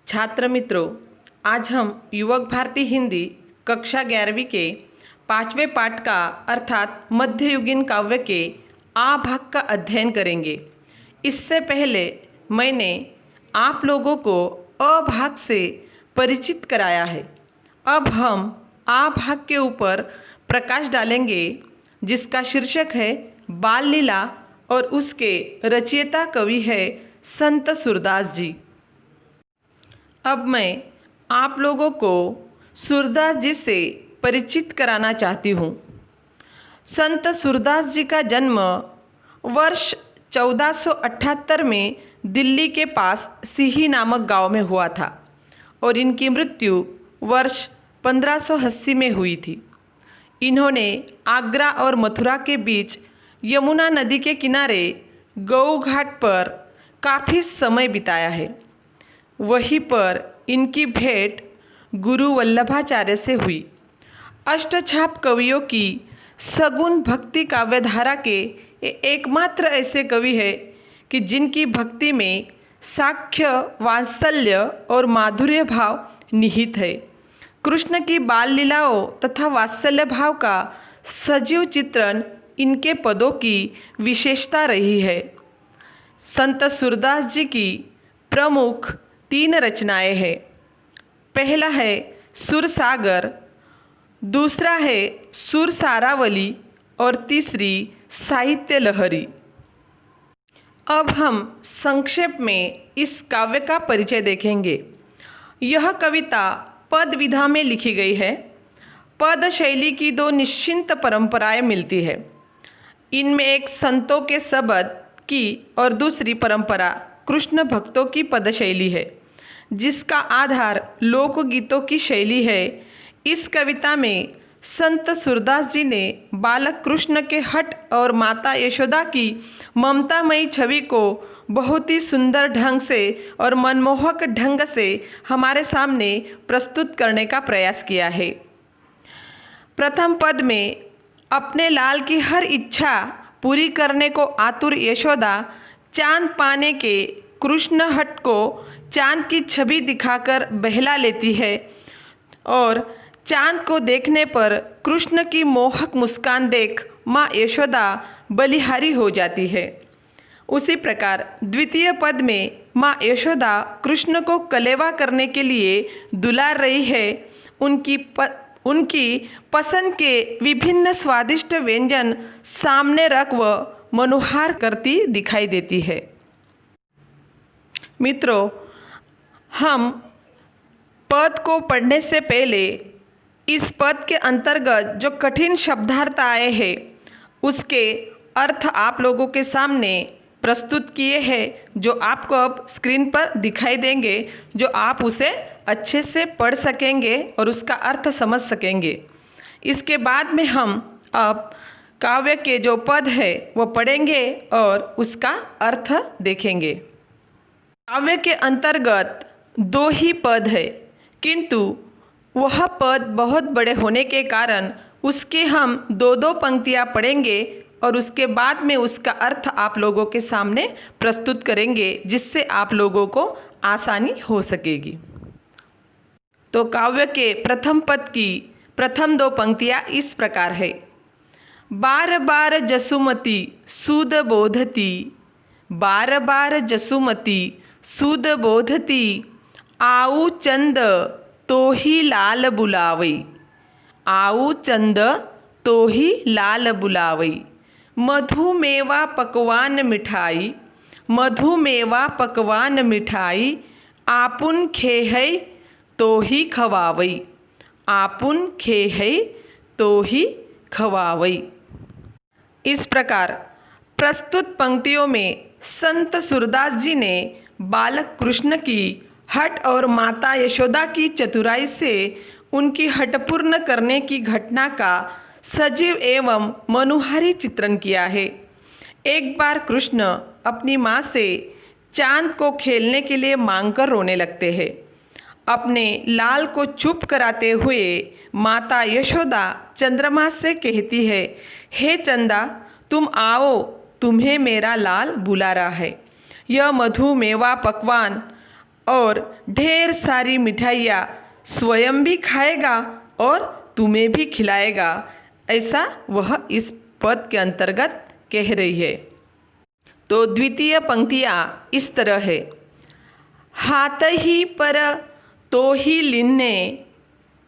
छात्र मित्रों, आज हम युवक भारती हिंदी कक्षा 11वीं के 5वें पाठ का अर्थात मध्ययुगीन काव्य के आ भाग का अध्ययन करेंगे। इससे पहले मैंने आप लोगों को अ भाग से परिचित कराया है। अब हम आ भाग के ऊपर प्रकाश डालेंगे, जिसका शीर्षक है बाल लीला और उसके रचयिता कवि है संत सूरदास जी। अब मैं आप लोगों को सूरदास जी से परिचित कराना चाहती हूँ। संत सूरदास जी का जन्म वर्ष 1478 में दिल्ली के पास सीही नामक गांव में हुआ था और इनकी मृत्यु वर्ष 1580 में हुई थी। इन्होंने आगरा और मथुरा के बीच यमुना नदी के किनारे गऊ घाट पर काफ़ी समय बिताया है। वहीं पर इनकी भेंट गुरु वल्लभाचार्य से हुई। अष्टछाप कवियों की सगुण भक्ति काव्यधारा के एकमात्र ऐसे कवि हैं कि जिनकी भक्ति में साख्य, वात्सल्य और माधुर्य भाव निहित है। कृष्ण की बाल लीलाओं तथा वात्सल्य भाव का सजीव चित्रण इनके पदों की विशेषता रही है। संत सूरदास जी की प्रमुख 3 रचनाएं हैं। पहला है सुरसागर, दूसरा है सुरसारावली और तीसरी साहित्य लहरी। अब हम संक्षेप में इस काव्य का परिचय देखेंगे। यह कविता पद विधा में लिखी गई है। पद शैली की 2 निश्चित परंपराएं मिलती है। इनमें एक संतों के शब्द की और दूसरी परंपरा कृष्ण भक्तों की पद शैली है, जिसका आधार लोकगीतों की शैली है। इस कविता में संत सूरदास जी ने बालक कृष्ण के हठ और माता यशोदा की ममतामयी छवि को बहुत ही सुंदर ढंग से और मनमोहक ढंग से हमारे सामने प्रस्तुत करने का प्रयास किया है। प्रथम पद में अपने लाल की हर इच्छा पूरी करने को आतुर यशोदा चांद पाने के कृष्ण हट को चांद की छवि दिखाकर बहला लेती है और चांद को देखने पर कृष्ण की मोहक मुस्कान देख माँ यशोदा बलिहारी हो जाती है। उसी प्रकार द्वितीय पद में माँ यशोदा कृष्ण को कलेवा करने के लिए दुलार रही है। उनकी पसंद के विभिन्न स्वादिष्ट व्यंजन सामने रख वह मनोहार करती दिखाई देती है। मित्रों, हम पद को पढ़ने से पहले इस पद के अंतर्गत जो कठिन शब्दार्थ आए हैं उसके अर्थ आप लोगों के सामने प्रस्तुत किए हैं, जो आपको अब स्क्रीन पर दिखाई देंगे, जो आप उसे अच्छे से पढ़ सकेंगे और उसका अर्थ समझ सकेंगे। इसके बाद में हम अब काव्य के जो पद है वो पढ़ेंगे और उसका अर्थ देखेंगे। काव्य के अंतर्गत 2 ही पद है, किंतु वह पद बहुत बड़े होने के कारण उसके हम 2-2 पंक्तियाँ पढ़ेंगे और उसके बाद में उसका अर्थ आप लोगों के सामने प्रस्तुत करेंगे, जिससे आप लोगों को आसानी हो सकेगी। तो काव्य के प्रथम पद की प्रथम 2 पंक्तियाँ इस प्रकार है। बार बार जसुमती सूद बोधती, बार बार जसुमती सूद बोधती, आऊ चंद तो ही लाल बुलावई, आऊ चंद तो ही लाल बुलावई, मधुमेवा पकवान मिठाई, मधुमेवा पकवान मिठाई, आपुन खेहै तो ही खवावई, आपुन खेहै तो ही खवावई। इस प्रकार प्रस्तुत पंक्तियों में संत सूरदास जी ने बालक कृष्ण की हठ और माता यशोदा की चतुराई से उनकी हठ पूर्ण करने की घटना का सजीव एवं मनोहारी चित्रण किया है। एक बार कृष्ण अपनी माँ से चांद को खेलने के लिए मांगकर रोने लगते हैं। अपने लाल को चुप कराते हुए माता यशोदा चंद्रमा से कहती है, हे चंदा, तुम आओ, तुम्हें मेरा लाल बुला रहा है। यह मधु मेवा पकवान और ढेर सारी मिठाइयाँ स्वयं भी खाएगा और तुम्हें भी खिलाएगा, ऐसा वह इस पद के अंतर्गत कह रही है। तो द्वितीय पंक्तियाँ इस तरह है। हाथ ही पर तो ही लिन्ने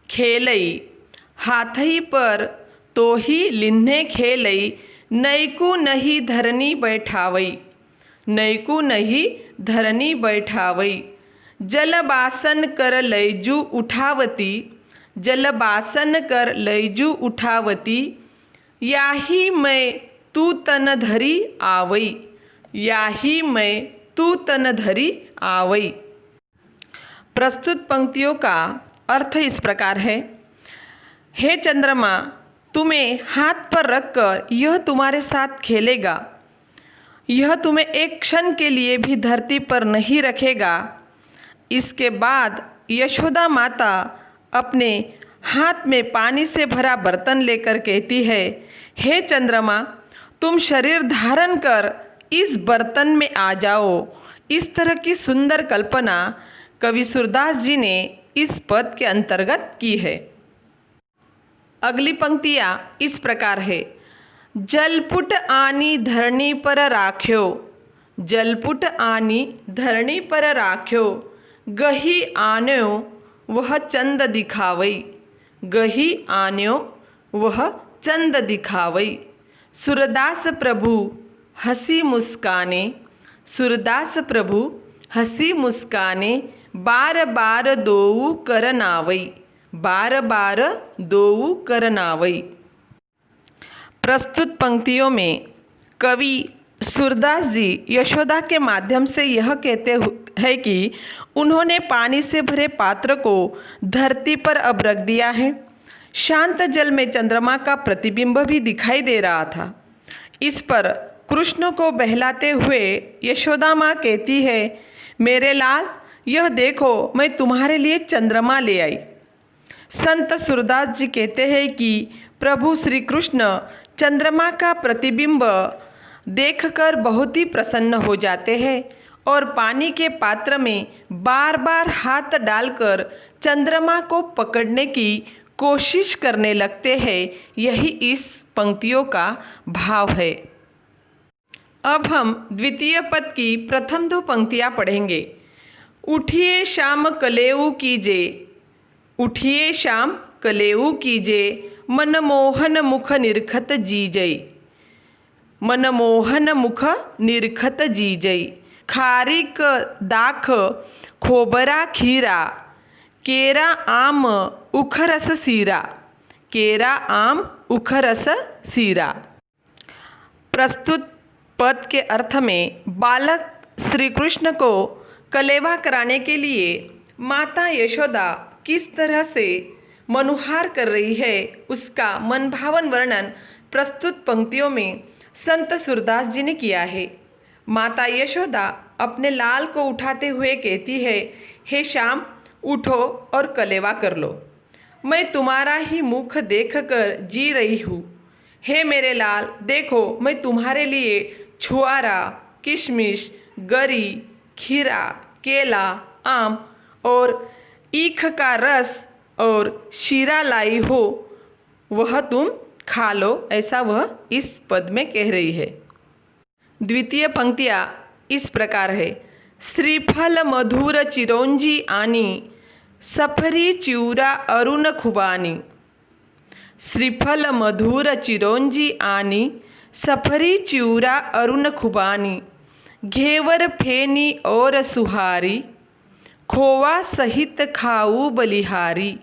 खेलई, हाथ ही पर तो ही लिन्ने खेलई, नैकु नहीं धरनी बैठावई, नैकु नहीं धरनी बैठावई। जलबासन कर लैजू उठावती, जलबासन कर लैजू उठावती, याही मैं तू तन धरी आवई, याही मैं तू तन धरी आवई। प्रस्तुत पंक्तियों का अर्थ इस प्रकार है। हे चंद्रमा, तुम्हें हाथ पर रखकर यह तुम्हारे साथ खेलेगा, यह तुम्हें एक क्षण के लिए भी धरती पर नहीं रखेगा। इसके बाद यशोदा माता अपने हाथ में पानी से भरा बर्तन लेकर कहती है, हे चंद्रमा, तुम शरीर धारण कर इस बर्तन में आ जाओ। इस तरह की सुंदर कल्पना कवि सूरदास जी ने इस पद के अंतर्गत की है। अगली पंक्तियाँ इस प्रकार है। जलपुट आनी धरणी पर राख्यो, जलपुट आनी धरणी पर राख्यो, गही आन्यो वह चंद दिखावई, गही आन्यो वह चंद दिखावई। सूरदास प्रभु हंसी मुस्काने, सूरदास प्रभु हंसी मुस्काने, बार बार दोऊ करनावई, बार बार दोऊ करनावई। प्रस्तुत पंक्तियों में कवि सूरदास जी यशोदा के माध्यम से यह कहते हैं कि उन्होंने पानी से भरे पात्र को धरती पर अब रख दिया है। शांत जल में चंद्रमा का प्रतिबिंब भी दिखाई दे रहा था। इस पर कृष्ण को बहलाते हुए यशोदा माँ कहती है, मेरे लाल, यह देखो मैं तुम्हारे लिए चंद्रमा ले आई। संत सूरदास जी कहते हैं कि प्रभु श्री कृष्ण चंद्रमा का प्रतिबिंब देखकर बहुत ही प्रसन्न हो जाते हैं और पानी के पात्र में बार बार हाथ डालकर चंद्रमा को पकड़ने की कोशिश करने लगते हैं। यही इस पंक्तियों का भाव है। अब हम द्वितीय पद की प्रथम दो पंक्तियाँ पढ़ेंगे। उठिए शाम कलेऊ कीजे, उठिए शाम कलेऊ कीजे, मनमोहन मुख निरखत जीजई, मनमोहन मुख निरखत जीजई। खारिक दाख खोबरा खीरा, केरा आम उखरस सीरा, केरा आम उखरस सीरा। प्रस्तुत पद के अर्थ में बालक श्री कृष्ण को कलेवा कराने के लिए माता यशोदा किस तरह से मनुहार कर रही है, उसका मनभावन वर्णन प्रस्तुत पंक्तियों में संत सूरदास जी ने किया है। माता यशोदा अपने लाल को उठाते हुए कहती है, हे श्याम, उठो और कलेवा कर लो, मैं तुम्हारा ही मुख देखकर जी रही हूँ। हे मेरे लाल, देखो मैं तुम्हारे लिए छुआरा, किशमिश, गरी, खीरा, केला, आम और ईख का रस और शीरा लाई हो, वह तुम खा लो, ऐसा वह इस पद में कह रही है। द्वितीय पंक्तियाँ इस प्रकार है। श्रीफल मधुर चिरौंजी आनी, सफरी चिऊरा अरुण खुबानी, श्रीफल मधुर चिरौंजी आनी, सफरी चिऊरा अरुण खुबानी। घेवर फेनी और सुहारी, खोवा सहित खाऊ बलिहारी,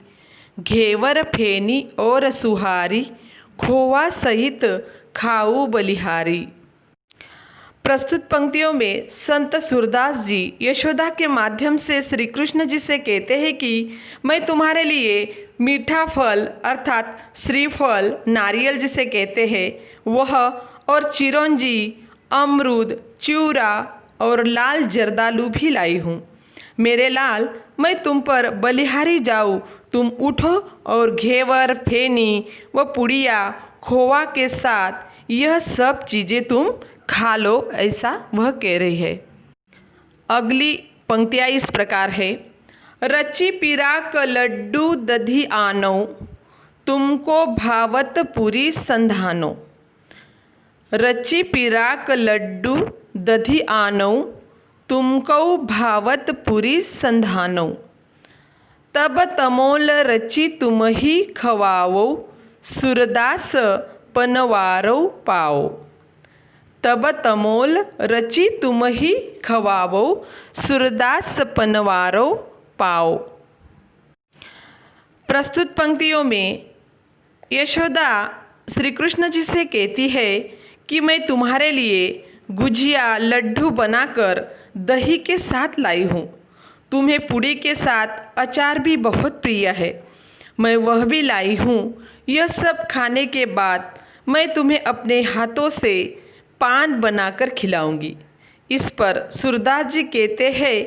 घेवर फेनी और सुहारी, खोवा सहित खाऊ बलिहारी। प्रस्तुत पंक्तियों में संत सूरदास जी यशोदा के माध्यम से श्री कृष्ण जी से कहते हैं कि मैं तुम्हारे लिए मीठा फल अर्थात श्रीफल, नारियल जिसे कहते हैं वह, और चिरौंजी, अमरूद, चिऊरा और लाल जर्दालू भी लाई हूँ। मेरे लाल, मैं तुम पर बलिहारी जाऊँ, तुम उठो और घेवर, फेनी व पुड़िया, खोवा के साथ यह सब चीज़ें तुम खा लो, ऐसा वह कह रही है। अगली पंक्तियाँ इस प्रकार है। रची पिराक लड्डू दधी आनो, तुमको भावत पूरी संधानो। रची पिराक लड्डू दधी आनो, तुमको भावत पूरी संधानो। तब तमोल रची तुम ही खवाओ, सूरदास पनवारो पाओ। तब तमोल रची तुम ही खवाओ, सूरदास पनवारो पाओ। प्रस्तुत पंक्तियों में यशोदा श्री कृष्ण जी से कहती है कि मैं तुम्हारे लिए गुजिया लड्डू बनाकर दही के साथ लाई हूँ। तुम्हें पूड़ी के साथ अचार भी बहुत प्रिय है, मैं वह भी लाई हूँ। यह सब खाने के बाद मैं तुम्हें अपने हाथों से पान बनाकर खिलाऊंगी। इस पर सूरदास जी कहते हैं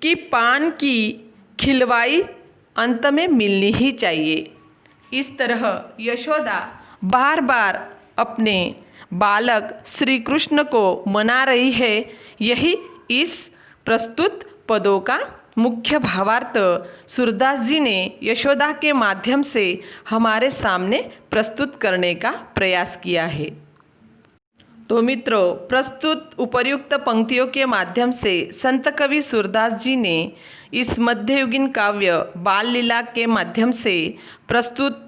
कि पान की खिलवाई अंत में मिलनी ही चाहिए। इस तरह यशोदा बार बार अपने बालक श्री कृष्ण को मना रही है। यही इस प्रस्तुत पदों का मुख्य भावार्थ सूरदास जी ने यशोदा के माध्यम से हमारे सामने प्रस्तुत करने का प्रयास किया है। तो मित्रों, प्रस्तुत उपर्युक्त पंक्तियों के माध्यम से संत कवि सूरदास जी ने इस मध्ययुगीन काव्य बाल लीला के माध्यम से प्रस्तुत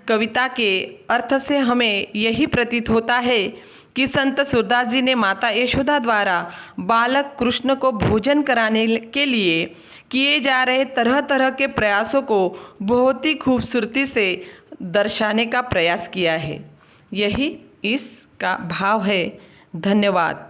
कविता के अर्थ से हमें यही प्रतीत होता है कि संत सूरदास जी ने माता यशोदा द्वारा बालक कृष्ण को भोजन कराने के लिए किए जा रहे तरह तरह के प्रयासों को बहुत ही खूबसूरती से दर्शाने का प्रयास किया है। यही इसका भाव है। धन्यवाद।